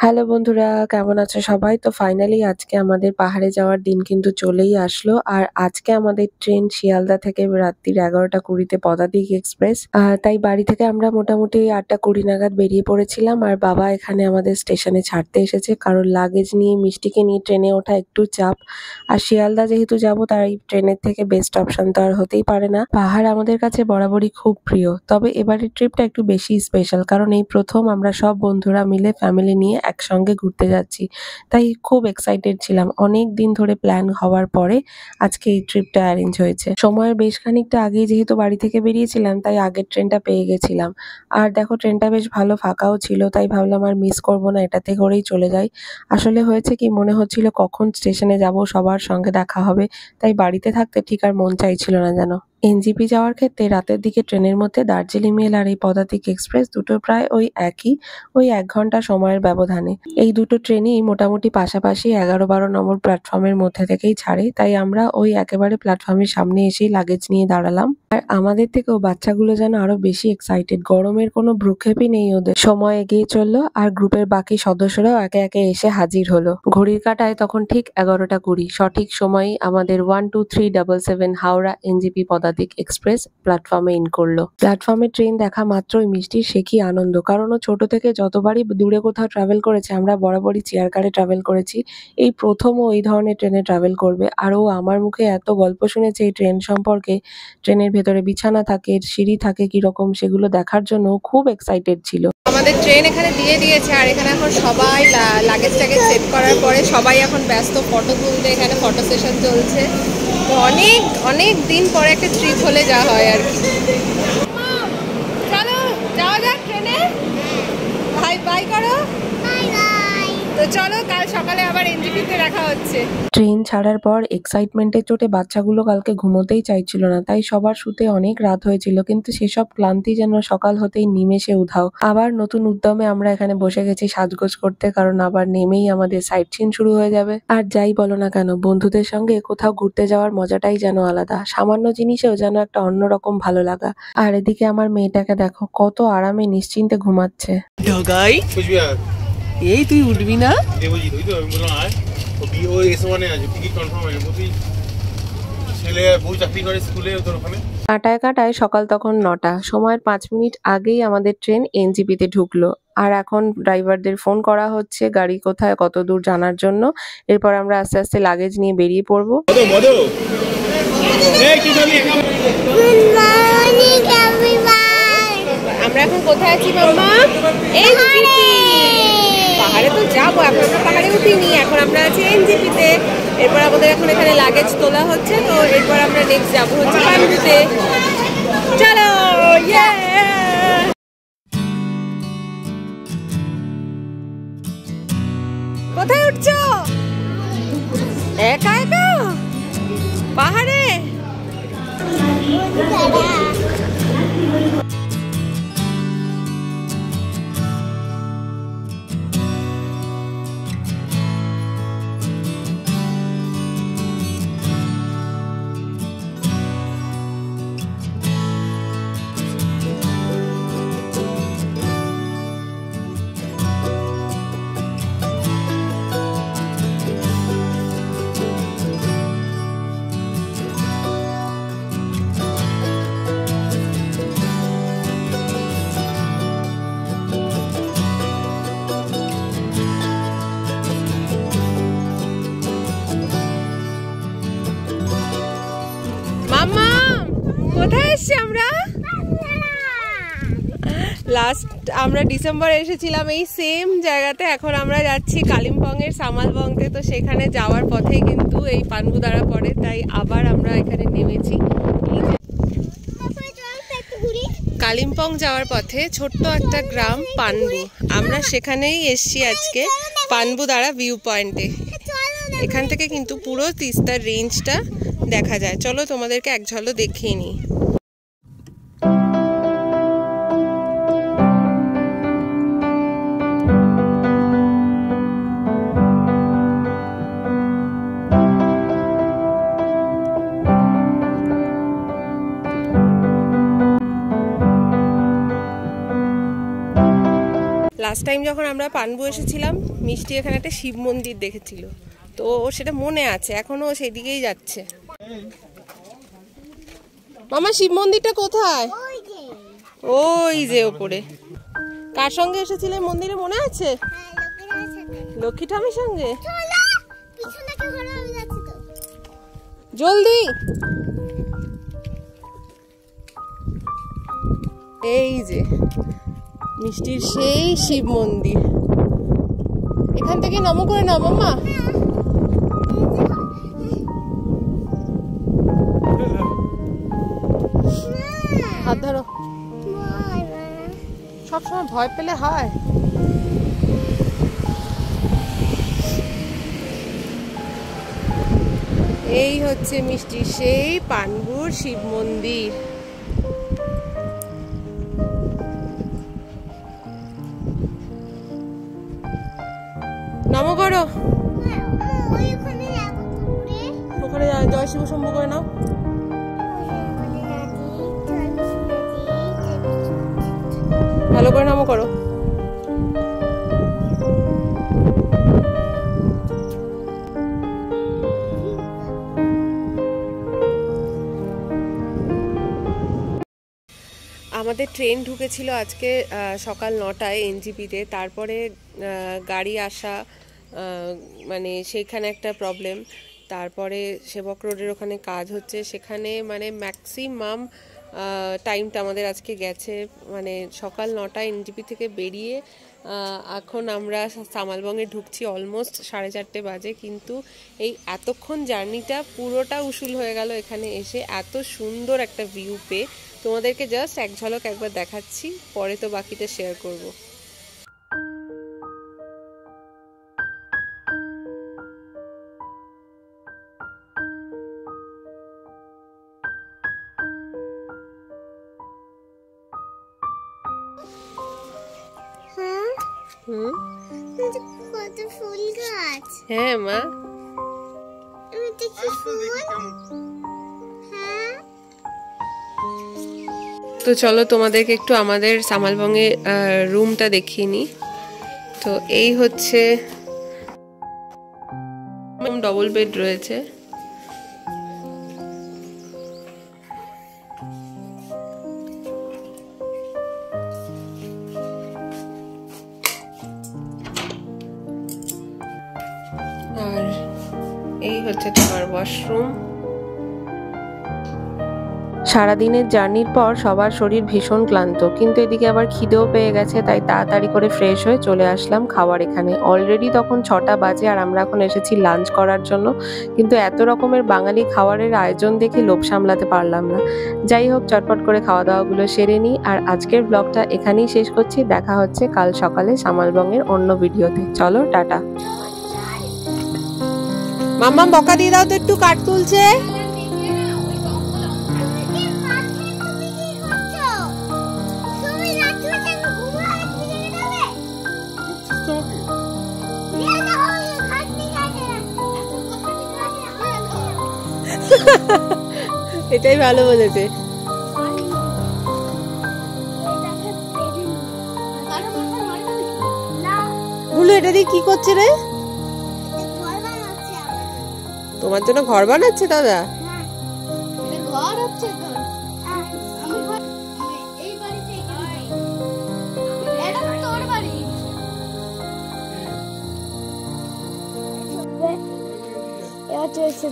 Hello বন্ধুরা, কেমন আছো সবাই? তো ফাইনালি আজকে আমাদের পাহাড়ে যাওয়ার দিন কিন্তু চলেই আসলো। আর আজকে আমাদের ট্রেন শিয়ালদা থেকে রাত্রির 11:20-তে পদাতিক এক্সপ্রেস। তাই বাড়ি থেকে আমরা মোটামুটি 8:20 নাগাদ বেরিয়ে পড়েছিলাম। আর বাবা এখানে আমাদের স্টেশনে ছাড়তে এসেছে, কারণ লাগেজ নিয়ে মিষ্টিকে নিয়ে ট্রেনে ওঠা একটু চাপ। আর শিয়ালদা যেহেতু যাবো, তাই ট্রেনের থেকে বেস্ট অপশন তো আর হতেই পারে না। পাহাড় আমাদের কাছে বরাবরই খুব প্রিয়, তবে এবারের ট্রিপটা একটু বেশি স্পেশাল, কারণ এই প্রথম আমরা সব বন্ধুরা মিলে ফ্যামিলি নিয়ে একসঙ্গে ঘুরতে যাচ্ছি। তাই খুব এক্সাইটেড ছিলাম। অনেক দিন ধরে প্ল্যান হওয়ার পরে আজকে এই ট্রিপটা অ্যারেঞ্জ হয়েছে। সময়ের বেশ খানিকটা আগেই যেহেতু বাড়ি থেকে বেরিয়েছিলাম, তাই আগের ট্রেনটা পেয়ে গেছিলাম। আর দেখো, ট্রেনটা বেশ ভালো ফাঁকাও ছিল, তাই ভাবলাম আর মিস করবো না, এটাতে করেই চলে যাই। আসলে হয়েছে কি, মনে হচ্ছিল কখন স্টেশনে যাব, সবার সঙ্গে দেখা হবে। তাই বাড়িতে থাকতে ঠিক আর মন চাইছিল না যেন। এনজিপি যাওয়ার ক্ষেত্রে রাতের দিকে ট্রেনের মধ্যে দার্জিলিং মেল আর এই পদাতিক এক্সপ্রেস দুটো প্রায় ওই একই, ওই 1 ঘন্টা সময়ের ব্যবধানে। এই দুটো ট্রেনই মোটামুটি পাশাপাশি 11-12 নম্বর প্ল্যাটফর্মের মধ্যে থেকেই ছাড়ে, তাই আমরা ওই একেবারে প্ল্যাটফর্মের সামনে এসেই লাগেজ নিয়ে দাঁড়ালাম। আর আমাদের থেকেও বাচ্চাগুলো যেন আরো বেশি এক্সাইটেড। গরমের কোনো ভ্রুক্ষেপই নেই ওদের। সময় এগিয়ে চললো আর গ্রুপের বাকি সদস্যরাও একে একে এসে হাজির হলো। ঘড়ির কাঁটায় তখন ঠিক 11:20। সঠিক সময়ই আমাদের 12377 হাওড়া এনজিপি পদাতিক এক্সপ্রেস প্ল্যাটফর্মে ইন করলো। প্ল্যাটফর্মে ট্রেন দেখা মাত্রই মিষ্টির সে কি আনন্দ, কারণ ও ছোট থেকে যতবারই দূরে কোথাও ট্রাভেল করেছে, আমরা বরাবরই চেয়ার কারে ট্রাভেল করেছি। এই প্রথম ও এই ধরনের ট্রেনে ট্রাভেল করবে। আর ও আমার মুখে এত গল্প শুনেছে এই ট্রেন সম্পর্কে। ট্রেনের ভেতরে বিছানা থাকে, সিঁড়ি থাকে কিরকম, সেগুলো দেখার জন্য খুব এক্সাইটেড ছিল। আমাদের ট্রেন এখানে দিয়ে দিয়েছে, আর এখানে এখন সবাই লাগেজ টাগেজ সেট করার পরে সবাই এখন ব্যস্ত ফটো তুলতে। এখানে ফটো সেশন চলছে। তো অনেক অনেক দিন পরে একটা ট্রিপ হলে যা হয় আর কি। চলো যাওয়া যাক ট্রেনে। ভাই বাই করো। তো চলো, কাল সকালে আবার এনজিপিতে দেখা হচ্ছে। ট্রেন ছাড়ার পর এক্সাইটমেন্টের চোটে বাচ্চাগুলো কালকে ঘুমোতেই চাইছিল না, তাই সবার শুতে অনেক রাত হয়েছিল। কিন্তু সেসব ক্লান্তি যেন সকাল হতেই নিমেষে উধাও। আবার নতুন উদ্যমে আমরা এখানে বসে গেছি সাজগোজ করতে, কারণ আবার নেমেই আমাদের সাইট সিন শুরু হয়ে যাবে। আর যাই বলো না কেন, বন্ধুদের সঙ্গে কোথাও ঘুরতে যাওয়ার মজাটাই যেন আলাদা। সামান্য জিনিসেও যেন একটা অন্যরকম ভালো লাগা। আর এদিকে আমার মেয়েটাকে দেখো, কত আরামে নিশ্চিন্তে ঘুমাচ্ছে। ঢগাই এই তুই উঠবি না? দেবজিৎ ওই তো আমি বললাম আয় ও এস1 এ আছে, টিকিট কনফার্ম হয়ে গেছে। ছেলে বউ চাকরি করে স্কুলে, তোর ওখানে। কাটায় কাটায় সকাল তখন 9টা। সময়ের 5 মিনিট আগেই আমাদের ট্রেন এনজিপিতে ঢুকলো। আর এখন ড্রাইভারদের ফোন করা হচ্ছে গাড়ি কোথায়, কত দূর জানার জন্য। এরপর আমরা আস্তে আস্তে লাগেজ নিয়ে বেরিয়ে পড়বো। আমরা এখন কোথায় আছি মাম্মা? এনজিপি। পাহাড়ে তো যাবো, এখন আমরা পাহাড়ে উঠিনি, এখন আমরা আছি এনজিপিতে। এরপর আমাদের এখন এখানে লাগেজ তোলা হচ্ছে। তো এরপর আমরা নেক্সট যাবো হচ্ছে পান্ডুতে। চলো কোথায় উঠছো? একা একা পাহাড়ে? কোথায় এসছি আমরা? লাস্ট আমরা ডিসেম্বরে এসেছিলাম এই সেম জায়গাতে। এখন আমরা যাচ্ছি কালিম্পং এর সামালবংতে। তো সেখানে যাওয়ার পথে কিন্তু এই পানবুদারা পড়ে, তাই আবার আমরা এখানে নেমেছি। কালিম্পং যাওয়ার পথে ছোট্ট একটা গ্রাম পানবু, আমরা সেখানেই এসছি আজকে পানবুদারা ভিউ পয়েন্টে। এখান থেকে কিন্তু পুরো তিস্তার রেঞ্জটা দেখা যায়। চলো তোমাদেরকে এক ঝলক দেখিয়ে নিই। লাস্ট টাইম যখন আমরা পানবু এসেছিলাম, মিষ্টি এখানে একটা শিব মন্দির দেখেছিল, তো সেটা মনে আছে, এখনো সেই দিকেই যাচ্ছে। মামা শিব মন্দিরটা কোথায়? ওই যে ওপরে। কার সঙ্গে এসেছিলে মন্দিরে মনে আছে? লক্ষ্মী ঠামের সঙ্গে। জলদি। এই যে মিষ্টির সেই শিব মন্দির, এখান থেকে নম করে নাও মাম্মা। হাত ধরো। সবসময় ভয় পেলে হয়? এই হচ্ছে মিষ্টির সেই পানবুর শিব মন্দির। নম করো। ওখানে জয় শিব শম্ভু করে নাও। ভালো করে নম করো। আমাদের ট্রেন ঢুকেছিল আজকে সকাল 9টায় এনজিপিতে, তারপরে গাড়ি আসা মানে সেইখানে একটা প্রবলেম, তারপরে সেবক রোডের ওখানে কাজ হচ্ছে, সেখানে মানে ম্যাক্সিমাম টাইমটা আমাদের আজকে গেছে। মানে সকাল 9টায় এনজিপি থেকে বেরিয়ে এখন আমরা সামালবঙ্গে ঢুকছি অলমোস্ট 4:30 বাজে, কিন্তু এই এতক্ষণ জার্নিটা পুরোটা উসুল হয়ে গেল এখানে এসে। এত সুন্দর একটা ভিউ পেয়ে তোমাদেরকে জাস্ট এক ঝলক একবার দেখাচ্ছি, পরে তো বাকিটা শেয়ার করব। কত ফুল গাছ। হ্যাঁ মা, তো চলো তোমাদেরকে একটু আমাদের সামালবঙ্গে রুমটা দেখিয়ে নিই। তো এই হচ্ছে ডবল বেড রয়েছে। আর এই হচ্ছে তোমার ওয়াশরুম। সারাদিনের জার্নির পর সবার শরীর ভীষণ ক্লান্ত, কিন্তু এদিকে আবার খিদেও পেয়ে গেছে, তাই তাড়াতাড়ি করে ফ্রেশ হয়ে চলে আসলাম খাওয়ার এখানে। অলরেডি তখন 6টা বাজে আর আমরা এখন এসেছি লাঞ্চ করার জন্য, কিন্তু এত রকমের বাঙালি খাবারের আয়োজন দেখে লোভ সামলাতে পারলাম না। যাই হোক, চটপট করে খাওয়া দাওয়াগুলো সেরে নিই, আর আজকের ব্লগটা এখানেই শেষ করছি। দেখা হচ্ছে কাল সকালে সামালবঙ্গের অন্য ভিডিওতে। চলো টাটা। মাম্মা বকা দিয়ে দাও তো, একটু কাঠ তুলছে। এটাই ভালো বলেছে। ভুলু এটা দিয়ে কি করছে রে? তোমার জন্য ঘর বানাচ্ছে দাদা? ঘর হচ্ছে তো। এটা তো তোর বাড়ি। এবার চলে এসেছে।